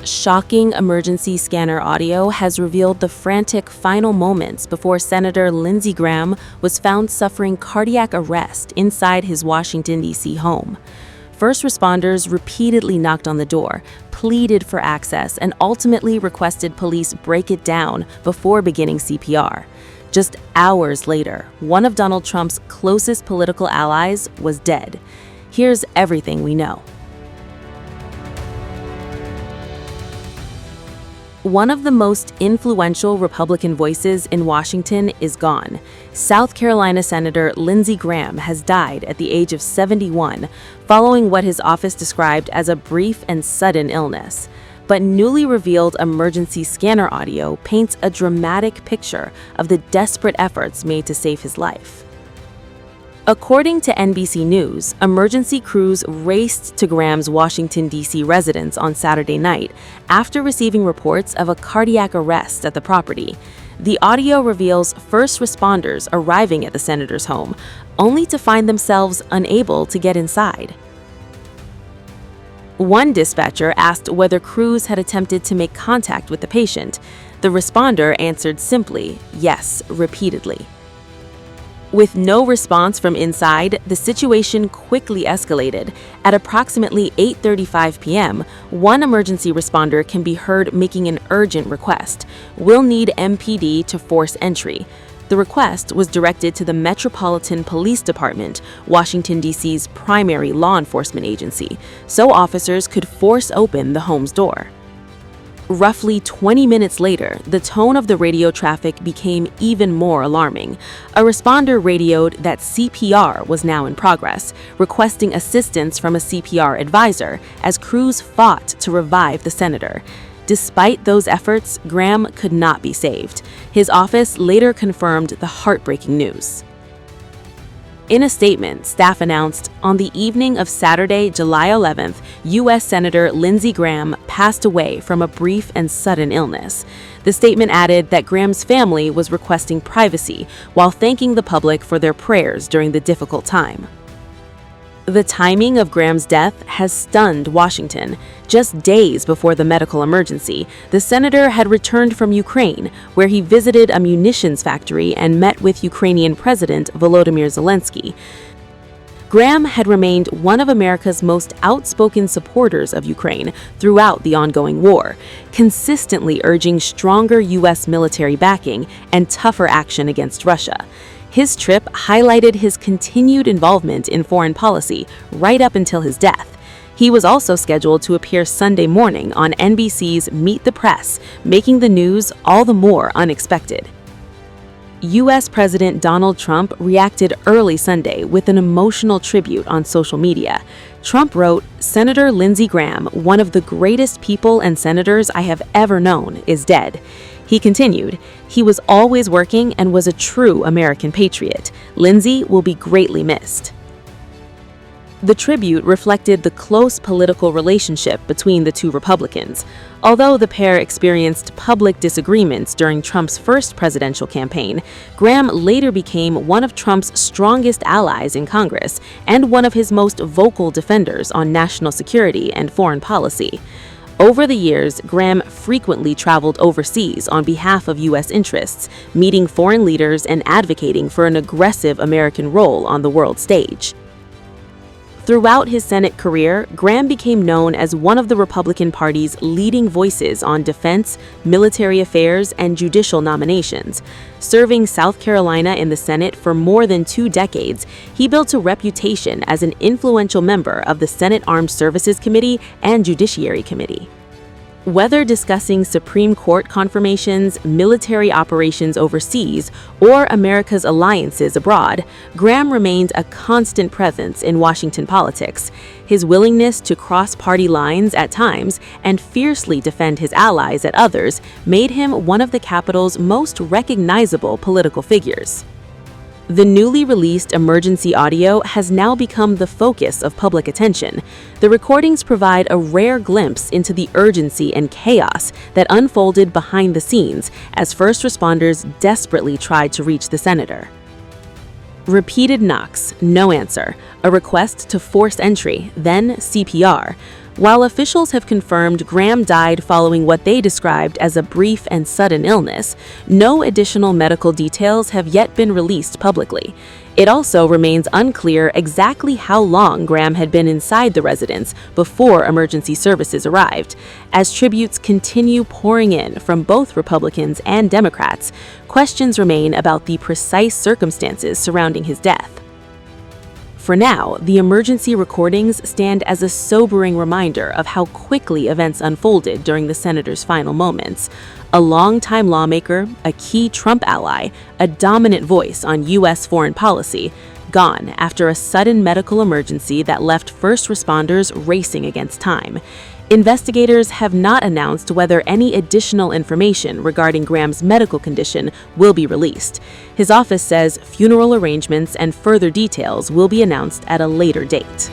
Shocking emergency scanner audio has revealed the frantic final moments before Senator Lindsey Graham was found suffering cardiac arrest inside his Washington, D.C. home. First responders repeatedly knocked on the door, pleaded for access, and ultimately requested police break it down before beginning CPR. Just hours later, one of Donald Trump's closest political allies was dead. Here's everything we know. One of the most influential Republican voices in Washington is gone. South Carolina Senator Lindsey Graham has died at the age of 71, following what his office described as a brief and sudden illness. But newly revealed emergency scanner audio paints a dramatic picture of the desperate efforts made to save his life. According to NBC News, emergency crews raced to Graham's Washington, D.C. residence on Saturday night after receiving reports of a cardiac arrest at the property. The audio reveals first responders arriving at the senator's home, only to find themselves unable to get inside. One dispatcher asked whether crews had attempted to make contact with the patient. The responder answered simply, yes, repeatedly. With no response from inside, the situation quickly escalated. At approximately 8:35 p.m., one emergency responder can be heard making an urgent request. "We'll need MPD to force entry." The request was directed to the Metropolitan Police Department, Washington, D.C.'s primary law enforcement agency, so officers could force open the home's door. Roughly 20 minutes later, the tone of the radio traffic became even more alarming. A responder radioed that CPR was now in progress, requesting assistance from a CPR advisor as crews fought to revive the senator. Despite those efforts, Graham could not be saved. His office later confirmed the heartbreaking news. In a statement, staff announced, on the evening of Saturday, July 11th, U.S. Senator Lindsey Graham passed away from a brief and sudden illness. The statement added that Graham's family was requesting privacy while thanking the public for their prayers during the difficult time. The timing of Graham's death has stunned Washington. Just days before the medical emergency, the senator had returned from Ukraine, where he visited a munitions factory and met with Ukrainian President Volodymyr Zelensky. Graham had remained one of America's most outspoken supporters of Ukraine throughout the ongoing war, consistently urging stronger U.S. military backing and tougher action against Russia. His trip highlighted his continued involvement in foreign policy right up until his death. He was also scheduled to appear Sunday morning on NBC's Meet the Press, making the news all the more unexpected. U.S. President Donald Trump reacted early Sunday with an emotional tribute on social media. Trump wrote, "Senator Lindsey Graham, one of the greatest people and senators I have ever known, is dead." He continued, "He was always working and was a true American patriot. Lindsey will be greatly missed." The tribute reflected the close political relationship between the two Republicans. Although the pair experienced public disagreements during Trump's first presidential campaign, Graham later became one of Trump's strongest allies in Congress and one of his most vocal defenders on national security and foreign policy. Over the years, Graham frequently traveled overseas on behalf of U.S. interests, meeting foreign leaders and advocating for an aggressive American role on the world stage. Throughout his Senate career, Graham became known as one of the Republican Party's leading voices on defense, military affairs, and judicial nominations. Serving South Carolina in the Senate for more than 2 decades, he built a reputation as an influential member of the Senate Armed Services Committee and Judiciary Committee. Whether discussing Supreme Court confirmations, military operations overseas, or America's alliances abroad, Graham remained a constant presence in Washington politics. His willingness to cross party lines at times and fiercely defend his allies at others made him one of the Capitol's most recognizable political figures. The newly released emergency audio has now become the focus of public attention. The recordings provide a rare glimpse into the urgency and chaos that unfolded behind the scenes as first responders desperately tried to reach the senator. Repeated knocks, no answer. A request to force entry, then CPR. While officials have confirmed Graham died following what they described as a brief and sudden illness, no additional medical details have yet been released publicly. It also remains unclear exactly how long Graham had been inside the residence before emergency services arrived. As tributes continue pouring in from both Republicans and Democrats, questions remain about the precise circumstances surrounding his death. For now, the emergency recordings stand as a sobering reminder of how quickly events unfolded during the senator's final moments. A longtime lawmaker, a key Trump ally, a dominant voice on U.S. foreign policy, gone after a sudden medical emergency that left first responders racing against time. Investigators have not announced whether any additional information regarding Graham's medical condition will be released. His office says funeral arrangements and further details will be announced at a later date.